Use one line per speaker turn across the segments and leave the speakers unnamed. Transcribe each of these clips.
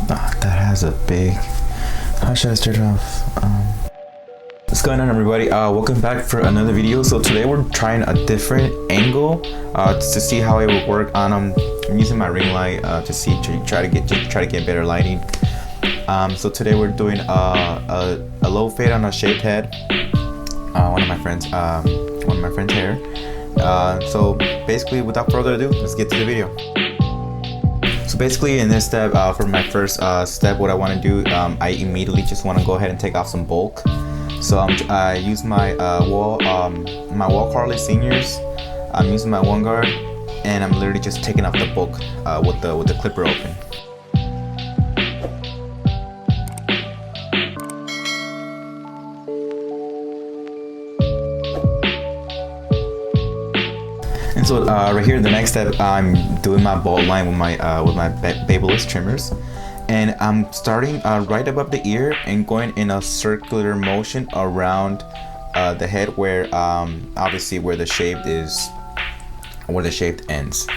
That has a big. How should I start it off? What's going on, everybody? Welcome back for another video. So today we're trying a different angle to see how it will work on. I'm using my ring light to try to get better lighting. So today we're doing a low fade on a shaved head. One of my friends' hair. So basically, without further ado, let's get to the video. So basically, in this step, for my first step, what I want to do, I immediately just want to go ahead and take off some bulk. So I use my Wahl Carly Seniors. I'm using my one guard, and I'm literally just taking off the bulk with the clipper open. And so right here, the next step, I'm doing my bald line with my Babyless trimmers, and I'm starting right above the ear and going in a circular motion around the head, where obviously where the shaved ends.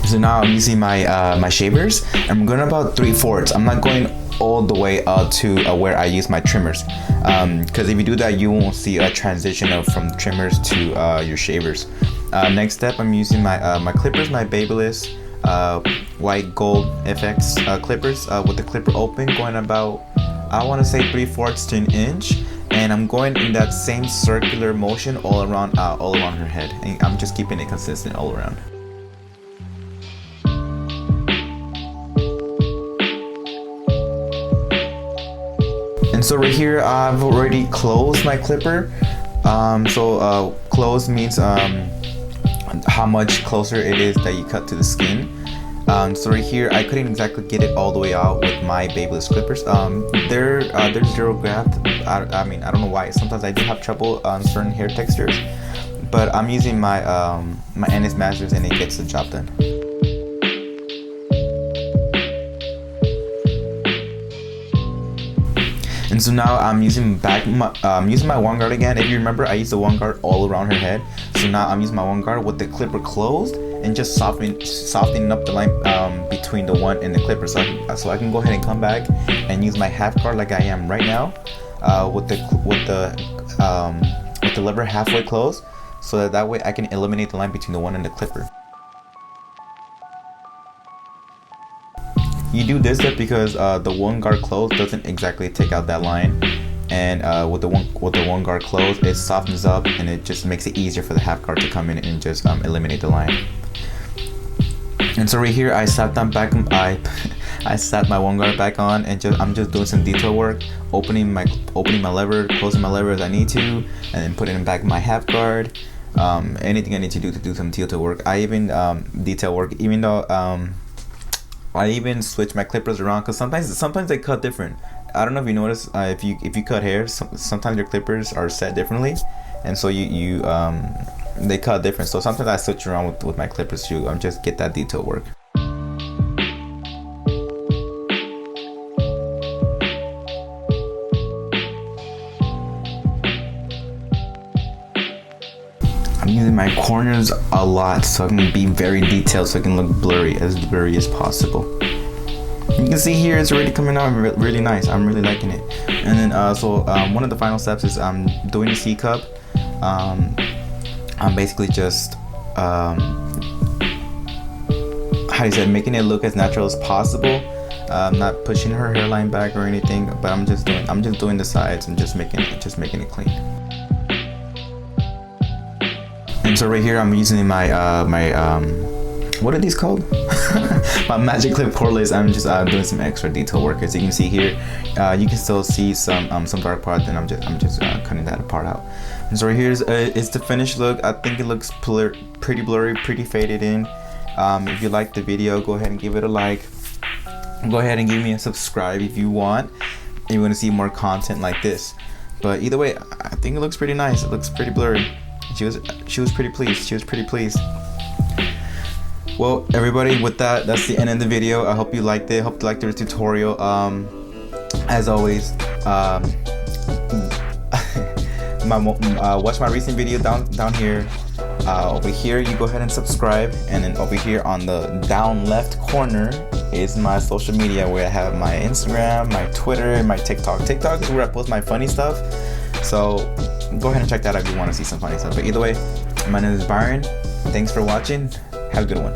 So now I'm using my shavers. I'm going about 3/4. I'm not going all the way out to where I use my trimmers, because if you do that, you won't see a transition from trimmers to your shavers. Next step, I'm using my clippers, my Babyless white gold FX clippers with the clipper open, going about, I want to say 3/4 to an inch, and I'm going in that same circular motion all around her head, and I'm just keeping it consistent all around. And so right here, I've already closed my clipper. Close means how much closer it is that you cut to the skin. So right here, I couldn't exactly get it all the way out with my Babyless clippers. They're zero graft. I mean, I don't know why. Sometimes I do have trouble on certain hair textures, but I'm using my Andis Masters, and it gets the job done. And so now I'm using my one guard again. If you remember, I used the one guard all around her head. So now I'm using my one guard with the clipper closed and just softening up the line between the one and the clipper, so I can go ahead and come back and use my half guard like I am right now, with the lever halfway closed, so that way I can eliminate the line between the one and the clipper. You do this step because the one guard closed doesn't exactly take out that line, and with the one guard closed, it softens up and it just makes it easier for the half guard to come in and just eliminate the line. And so right here, I slapped my one guard back on, and I'm just doing some detail work, opening my lever, closing my lever as I need to, and then putting back my half guard. Anything I need to do some detail work. I even detail work, even though I even switch my clippers around, because sometimes they cut different. I don't know if you notice, if you cut hair, sometimes your clippers are set differently, and so they cut different. So sometimes I switch around with my clippers to just get that detail work. I'm using my corners a lot, so I can be very detailed, so I can look as blurry as possible. You can see here it's already coming out really nice. I'm really liking it. And then one of the final steps is I'm doing the C cup. I'm basically just making it look as natural as possible. I'm not pushing her hairline back or anything, but I'm just doing the sides and just making it clean. And so right here, I'm using my what are these called? My magic clip cordless. I'm just doing some extra detail work. As you can see here, you can still see some dark part, and I'm just cutting that part out. And so right here is the finished look. I think it looks pretty blurry, pretty faded in. If you like the video, go ahead and give it a like. Go ahead and give me a subscribe if you want. If you want to see more content like this. But either way, I think it looks pretty nice. It looks pretty blurry. She was pretty pleased. Well, everybody, with that's the end of the video. I hope you liked it. Hope you liked the tutorial. As always, watch my recent video down here. Over here, you go ahead and subscribe, and then over here on the down left corner is my social media, where I have my Instagram, my Twitter, and my TikTok. TikTok is where I post my funny stuff, so go ahead and check that out if you want to see some funny stuff. But either way, my name is Byron. Thanks for watching. Have a good one.